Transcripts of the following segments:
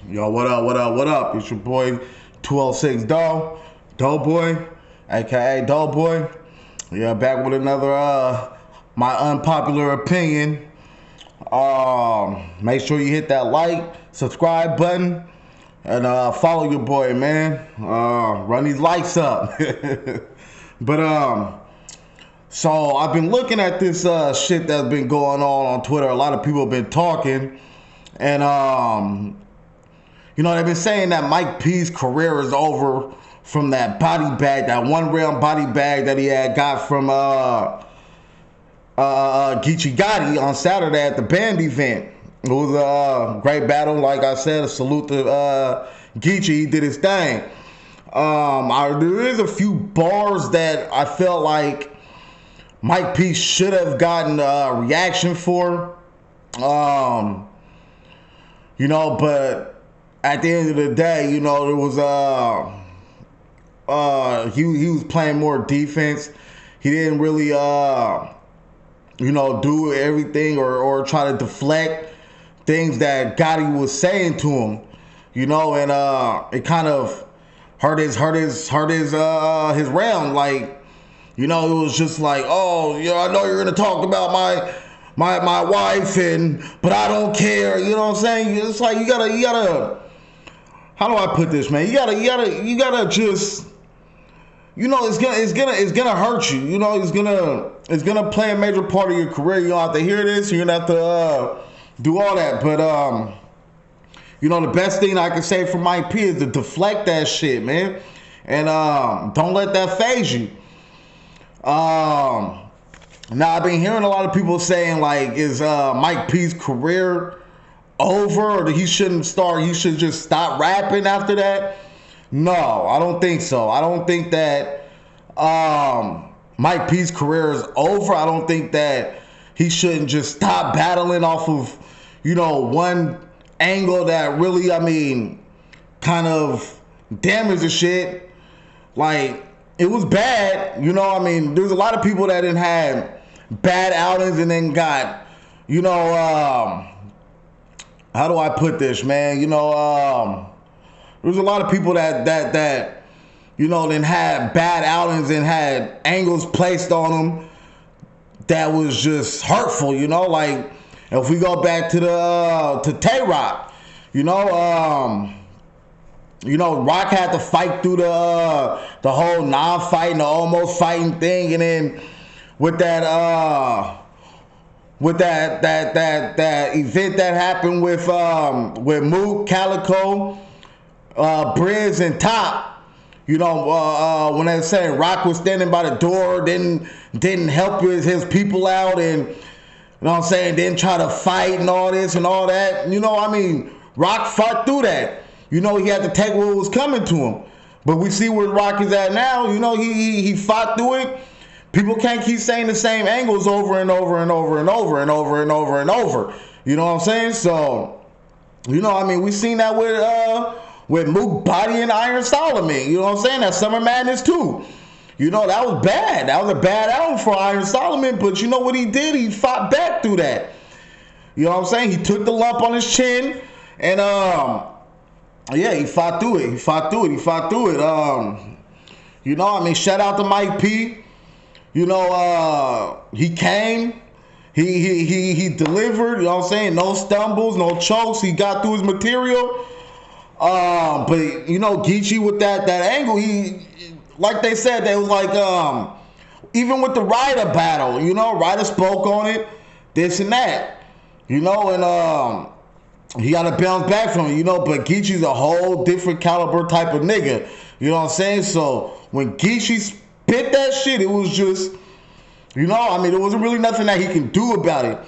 Yo, what up, what up, what up? It's your boy 206 Doughboy, aka Doughboy. Yeah, back with another my unpopular opinion. Make sure you hit that like, subscribe button, and follow your boy, man. Run these likes up. But so I've been looking at this shit that's been going on Twitter. A lot of people have been talking, and you know, they've been saying that Mike P's career is over from that body bag, that one round body bag that he had got from Geechi Gotti on Saturday at the band event. It was a great battle, like I said. A salute to Geechi. He did his thing. There is a few bars that I felt like Mike P should have gotten a reaction for. You know, but at the end of the day, you know, there was he was playing more defense. He didn't really you know, do everything or try to deflect things that Gotti was saying to him. You know, and it kind of hurt his round. Like, you know, it was just like, oh, you know, I know you're gonna talk about my wife, but I don't care. You know what I'm saying? It's like you gotta. How do I put this, man? You gotta just, you know, it's gonna hurt you. You know, it's gonna play a major part of your career. You don't have to hear this. You're gonna have to do all that. But you know, the best thing I can say for Mike P is to deflect that shit, man, and don't let that phase you. Now I've been hearing a lot of people saying, like, is Mike P's career over, or that he should just stop rapping after that? No, I don't think so. I don't think that Mike P's career is over. I don't think that he shouldn't just stop battling off of, you know, one angle that really, I mean, kind of damaged the shit. Like, it was bad, you know. I mean, there's a lot of people that didn't have bad outings and then got, you know, how do I put this, man? You know, there's a lot of people that you know, then had bad outings and had angles placed on them that was just hurtful. You know, like if we go back to Tay-Rock, you know, Rock had to fight through the whole non-fighting, the almost fighting thing, and then with that event that happened with Mook, Calico, Briz, and Top, you know, when they were saying Rock was standing by the door, didn't help his people out, and, you know what I'm saying, didn't try to fight and all this and all that. You know, I mean, Rock fought through that. You know, he had to take what was coming to him. But we see where Rock is at now. You know, he fought through it. People can't keep saying the same angles over and over and over and over and over and over and over. You know what I'm saying? So, you know, I mean, we seen that with Mook Body and Iron Solomon. You know what I'm saying? That Summer Madness too. You know, that was bad. That was a bad album for Iron Solomon. But you know what he did? He fought back through that. You know what I'm saying? He took the lump on his chin and yeah, he fought through it. He fought through it. You know, I mean, shout out to Mike P. You know, he came, he delivered, you know what I'm saying? No stumbles, no chokes. He got through his material. But you know, Geechi with that angle, he, like they said, they was like, even with the Ryder battle, you know, Ryder spoke on it, this and that, you know, and he got to bounce back from it, you know. But Geechi's a whole different caliber type of nigga, you know what I'm saying? So when Geechi spit that shit, it was just, you know, I mean, there wasn't really nothing that he can do about it.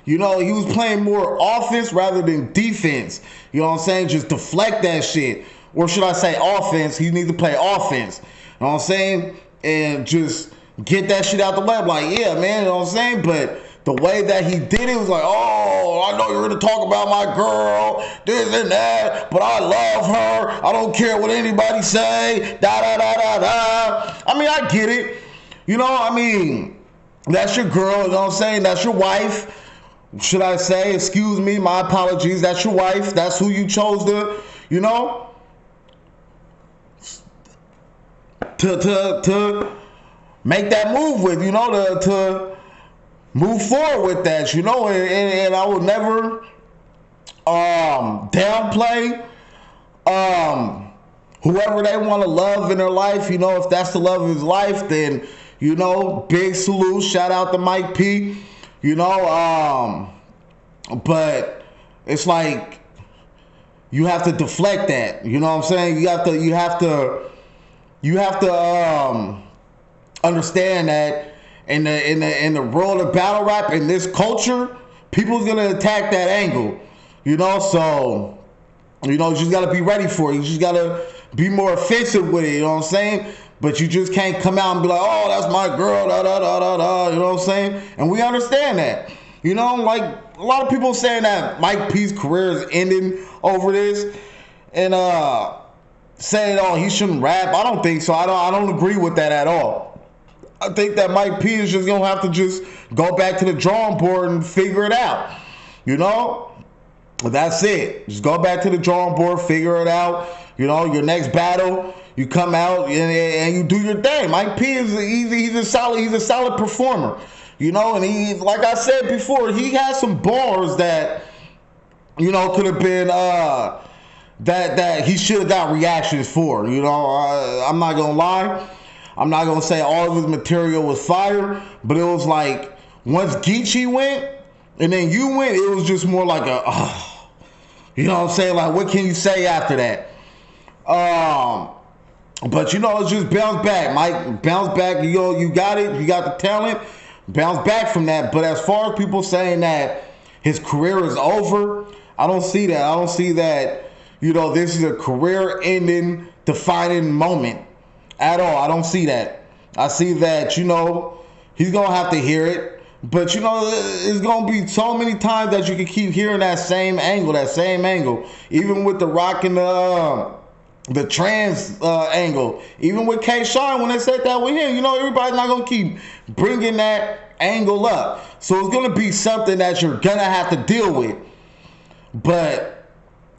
You know, he was playing more offense rather than defense. You know what I'm saying? Just deflect that shit. Or should I say offense? He needs to play offense. You know what I'm saying? And just get that shit out the way. Like, yeah, man, you know what I'm saying? But the way that he did it was like, oh, I know you're going to talk about my girl, this and that, but I love her. I don't care what anybody say, da-da-da-da-da. I mean, I get it. You know, I mean, that's your girl, you know what I'm saying? That's your wife. Should I say, excuse me, my apologies, that's your wife. That's who you chose to, you know, to make that move with, you know, to move forward with that, you know, and I would never downplay whoever they want to love in their life. You know, if that's the love of his life, then, you know, big salute, shout out to Mike P, you know, but it's like you have to deflect that, you know what I'm saying? You have to understand that in the world of battle rap, in this culture, people's gonna attack that angle, you know. So, you know, you just gotta be ready for it. You just gotta be more offensive with it, you know what I'm saying? But you just can't come out and be like, oh, that's my girl, da da da da da, you know what I'm saying? And we understand that, you know. Like a lot of people saying that Mike P's career is ending over this, and saying, oh, he shouldn't rap. I don't think so. I don't agree with that at all. I think that Mike P is just gonna have to just go back to the drawing board and figure it out. You know? That's it. Just go back to the drawing board, figure it out. You know, your next battle, you come out and you do your thing. Mike P is he's a solid performer. You know, and he, like I said before, he has some bars that, you know, could have been that he should have got reactions for. You know, I'm not gonna lie. I'm not gonna say all of his material was fire, but it was like once Geechi went and then you went, it was just more like you know what I'm saying? Like, what can you say after that? But you know, it's just bounce back, Mike. Bounce back. You know, you got it. You got the talent. Bounce back from that. But as far as people saying that his career is over, I don't see that. I don't see that. You know, this is a career-ending, defining moment at all. I don't see that. I see that, you know, he's going to have to hear it. But, you know, it's going to be so many times that you can keep hearing that same angle. Even with the rock and the trans angle. Even with K-Shine, when they said that with him, you know, everybody's not going to keep bringing that angle up. So it's going to be something that you're going to have to deal with. But,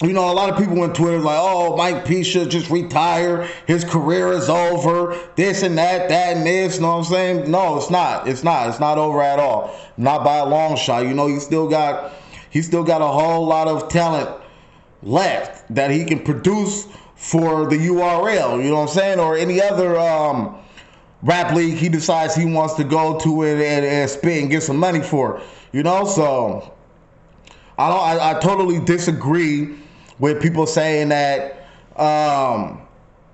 you know, a lot of people on Twitter like, oh, Mike P should just retire. His career is over. This and that and this. You know what I'm saying? No, it's not. It's not over at all. Not by a long shot. You know, he still got a whole lot of talent left that he can produce for the URL. You know what I'm saying? Or any other rap league he decides he wants to go to and spit and get some money for. You know, so I totally disagree with people saying that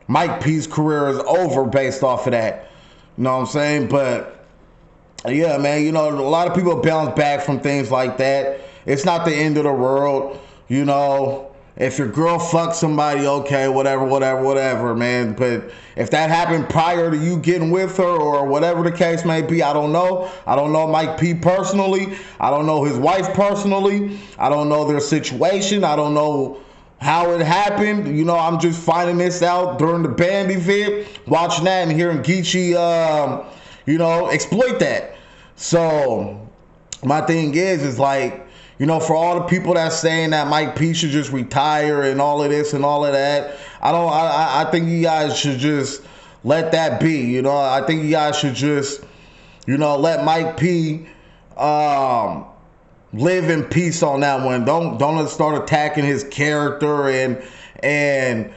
Mike P's career is over based off of that. You know what I'm saying? But yeah, man, you know, a lot of people bounce back from things like that. It's not the end of the world. You know, if your girl fucks somebody, okay, whatever, man. But if that happened prior to you getting with her or whatever the case may be, I don't know. I don't know Mike P personally. I don't know his wife personally. I don't know their situation. I don't know how it happened. You know, I'm just finding this out during the band event, watching that and hearing Geechi, you know, exploit that. So my thing is like, you know, for all the people that's saying that Mike P should just retire and all of this and all of that, I think you guys should just let that be. You know, I think you guys should just, you know, let Mike P live in peace on that one. Don't start attacking his character and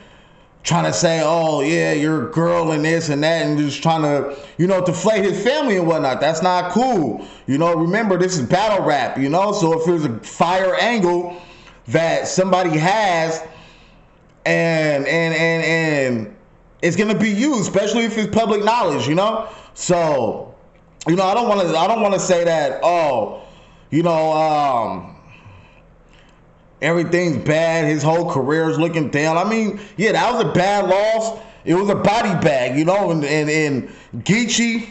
trying to say, oh yeah, you're a girl and this and that, and just trying to, you know, deflate his family and whatnot. That's not cool. You know, remember, this is battle rap, you know, so if there's a fire angle that somebody has and it's gonna be used, especially if it's public knowledge, you know. So, you know, I don't want to say that, oh, you know, everything's bad. His whole career is looking down. I mean, yeah, that was a bad loss. It was a body bag, you know, and Geechi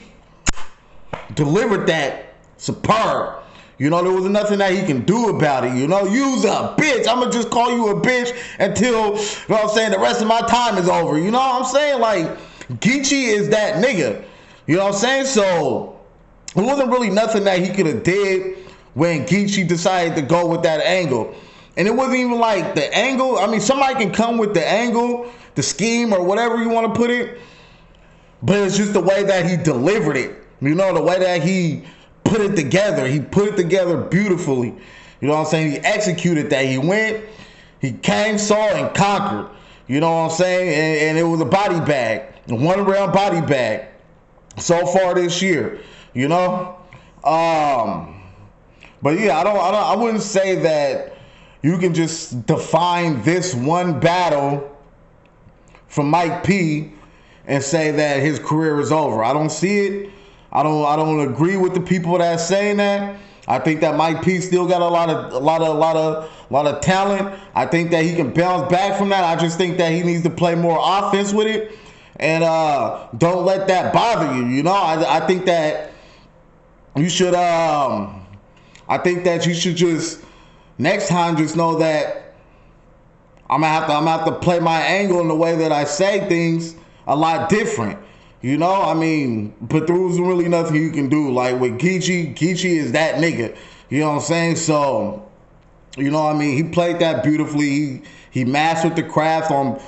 delivered that superb. You know, there was nothing that he can do about it. You know, you's a bitch. I'm going to just call you a bitch until, you know what I'm saying, the rest of my time is over. You know what I'm saying? Like, Geechi is that nigga. You know what I'm saying? So, it wasn't really nothing that he could have did when Geechi decided to go with that angle. And it wasn't even like the angle. I mean, somebody can come with the angle, the scheme, or whatever you want to put it. But it's just the way that he delivered it. You know, the way that he put it together. He put it together beautifully. You know what I'm saying? He executed that. He went, he came, saw, and conquered. You know what I'm saying? And it was a body bag. A one-round body bag so far this year. You know? But yeah, I wouldn't say that you can just define this one battle from Mike P and say that his career is over. I don't see it. I don't agree with the people that are saying that. I think that Mike P still got a lot of talent. I think that he can bounce back from that. I just think that he needs to play more offense with it, and don't let that bother you. You know, I think that you should. I think that you should just next time just know that I'm gonna have to play my angle in the way that I say things a lot different. You know, I mean, but there was really nothing you can do. Like with Geechi is that nigga. You know what I'm saying? So, you know what I mean? He played that beautifully. He mastered the craft on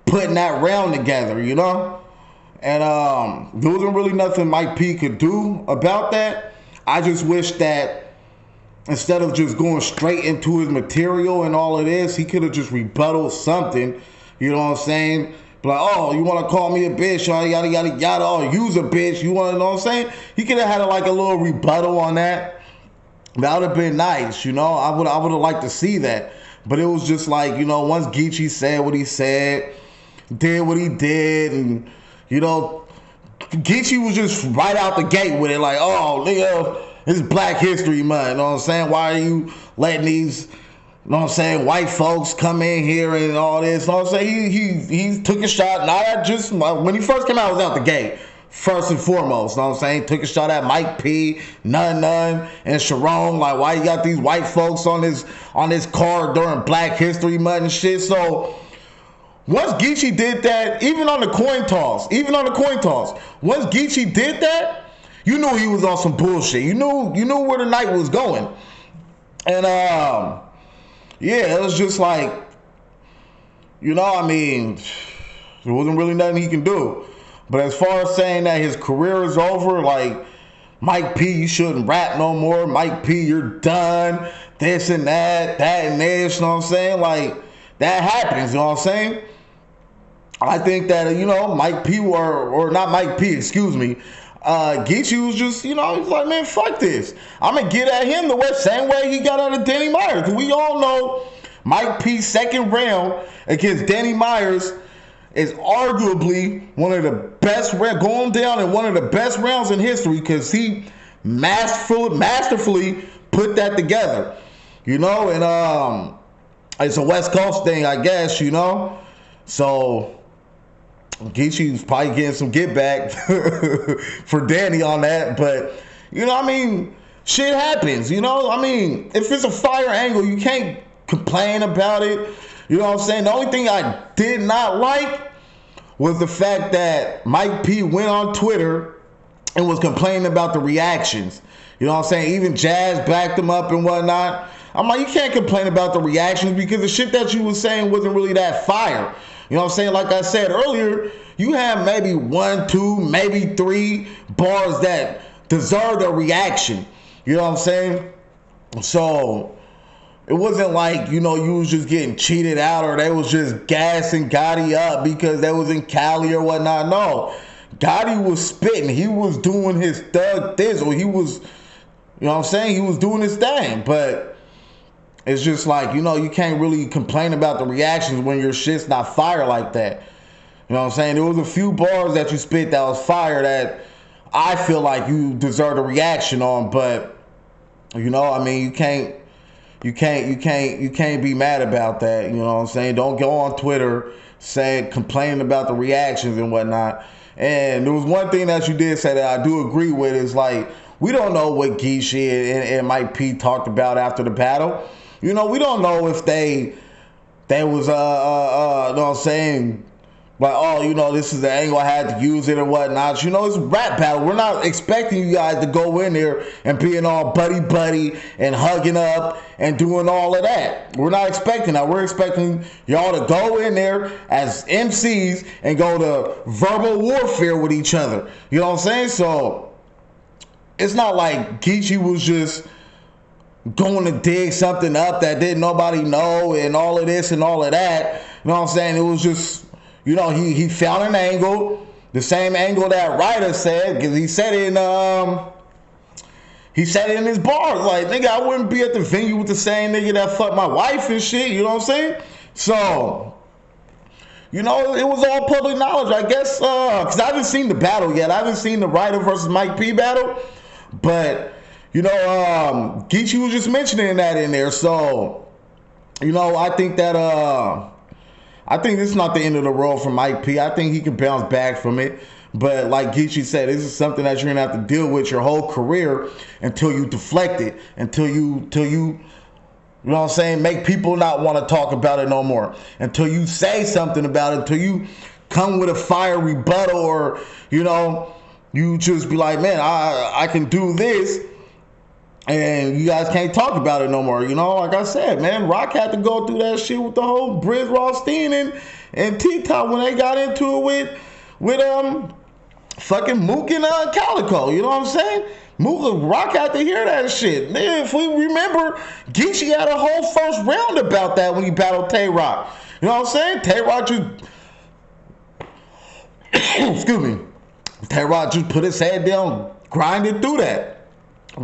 putting that round together, you know? And there wasn't really nothing Mike P could do about that. I just wish that instead of just going straight into his material and all of this, he could have just rebutted something. You know what I'm saying? Like, oh, you want to call me a bitch, yada, yada, yada, yada, oh, you's a bitch, you want to know what I'm saying? He could have had like a little rebuttal on that. That would have been nice, you know? I would have liked to see that. But it was just like, you know, once Geechi said what he said, did what he did, and, you know, Geechi was just right out the gate with it, like, oh, nigga, it's Black History Month, you know what I'm saying? Why are you letting these... You know what I'm saying? White folks come in here and all this. You know what I'm saying? He took a shot. Not at just when he first came out, it was out the gate. First and foremost, you know what I'm saying? Took a shot at Mike P, None, and Sharon. Like, why you got these white folks on this card during Black History Month and shit? So once Geechi did that, even on the coin toss, once Geechi did that, you knew he was on some bullshit. You knew where the night was going. And yeah, it was just like, you know, I mean, there wasn't really nothing he can do. But as far as saying that his career is over, like, Mike P, you shouldn't rap no more. Mike P, you're done. This and that and this, you know what I'm saying? Like, that happens, you know what I'm saying? I think that, you know, Mike P, or not Mike P, excuse me, Geechi was just, you know, he's like, man, fuck this. I'm going to get at him the same way he got out of Danny Myers. Because we all know Mike P's second round against Danny Myers is arguably one of the best, going down in one of the best rounds in history because he masterfully put that together. You know, and it's a West Coast thing, I guess, you know. So Geechi's probably getting some get back for Danny on that, but you know, I mean, shit happens, you know. I mean, if it's a fire angle, you can't complain about it. You know what I'm saying? The only thing I did not like was the fact that Mike P went on Twitter and was complaining about the reactions. You know what I'm saying? Even Jazz backed him up and whatnot. I'm like, you can't complain about the reactions because the shit that you was saying wasn't really that fire. You know what I'm saying? Like I said earlier, you have maybe 1, 2, maybe 3 bars that deserved a reaction. You know what I'm saying? So it wasn't like, you know, you was just getting cheated out or they was just gassing Gotti up because they was in Cali or whatnot. No. Gotti was spitting. He was doing his thug thizzle. He was, you know what I'm saying? He was doing his thing. But it's just like, you know, you can't really complain about the reactions when your shit's not fire like that. You know what I'm saying? There was a few bars that you spit that was fire that I feel like you deserve a reaction on, but you know, I mean, you can't be mad about that. You know what I'm saying? Don't go on Twitter complaining about the reactions and whatnot. And there was one thing that you did say that I do agree with is like, we don't know what Geechi and Mike P talked about after the battle. You know, we don't know if they was, you know what I'm saying, like, oh, this is the angle I had to use it or whatnot. It's a rap battle. We're not expecting you guys to go in there and being all buddy and hugging up and doing all of that. We're not expecting that. We're expecting y'all to go in there as MCs and go to verbal warfare with each other. You know what I'm saying? So it's not like Geechi was just going to dig something up that didn't nobody know and all of this and all of that. You know what I'm saying? It was just, he found an angle, the same angle that Ryder said, because he said it in his bars, like, nigga, I wouldn't be at the venue with the same nigga that fucked my wife and shit, you know what I'm saying? So, it was all public knowledge, I guess, because I haven't seen the battle yet. I haven't seen the Ryder versus Mike P battle, but, Geechi was just mentioning that in there, so, I think that, I think this is not the end of the road for Mike P. I think he can bounce back from it. But like Geechi said, this is something that you're going to have to deal with your whole career until you deflect it, until you know what I'm saying, make people not want to talk about it no more, until you say something about it, until you come with a fire rebuttal, or, you just be like, man, I can do this. And you guys can't talk about it no more. Like I said, man, Rock had to go through that shit with the whole Briz Rothstein and T-Top when they got into it with fucking Mook and Calico. You know what I'm saying? Rock had to hear that shit. Man, if we remember, Geechi had a whole first round about that when he battled Tay-Rock. You know what I'm saying? Tay-Rock just excuse me. Tay-Rock just put his head down, grinded through that.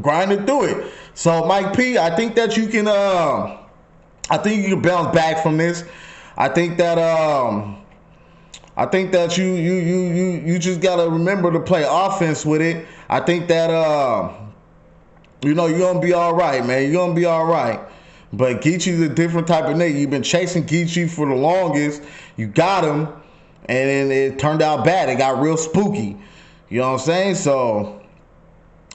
Grinding through it. So Mike P, I think that you can bounce back from this. I think that you just gotta remember to play offense with it. I think that you're gonna be all right, man. You're gonna be all right. But Geechi's a different type of nigga. You've been chasing Geechi for the longest. You got him, and it turned out bad. It got real spooky. You know what I'm saying? So,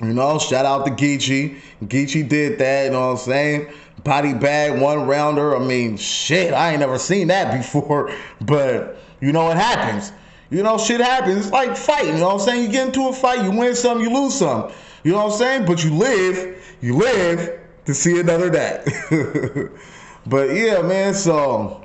shout out to Geechi. Geechi did that, you know what I'm saying? Body bag, one rounder. I mean, shit, I ain't never seen that before. But, it happens. Shit happens. It's like fighting, you know what I'm saying? You get into a fight, you win some, you lose some. You know what I'm saying? But you live to see another day. But yeah, man, so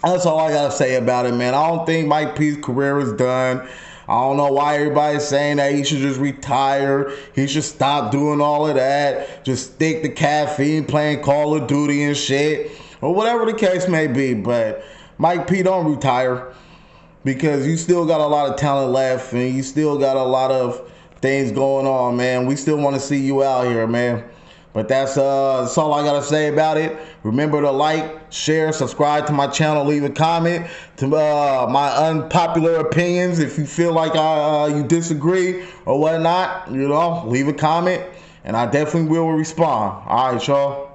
that's all I gotta say about it, man. I don't think Mike P's career is done. I don't know why everybody's saying that he should just retire. He should stop doing all of that. Just stick to caffeine, playing Call of Duty and shit. Or whatever the case may be. But Mike P, don't retire. Because you still got a lot of talent left. And you still got a lot of things going on, man. We still want to see you out here, man. But that's all I got to say about it. Remember to like, share, subscribe to my channel, leave a comment to my unpopular opinions. If you feel like you disagree or whatnot, leave a comment, and I definitely will respond. All right, y'all.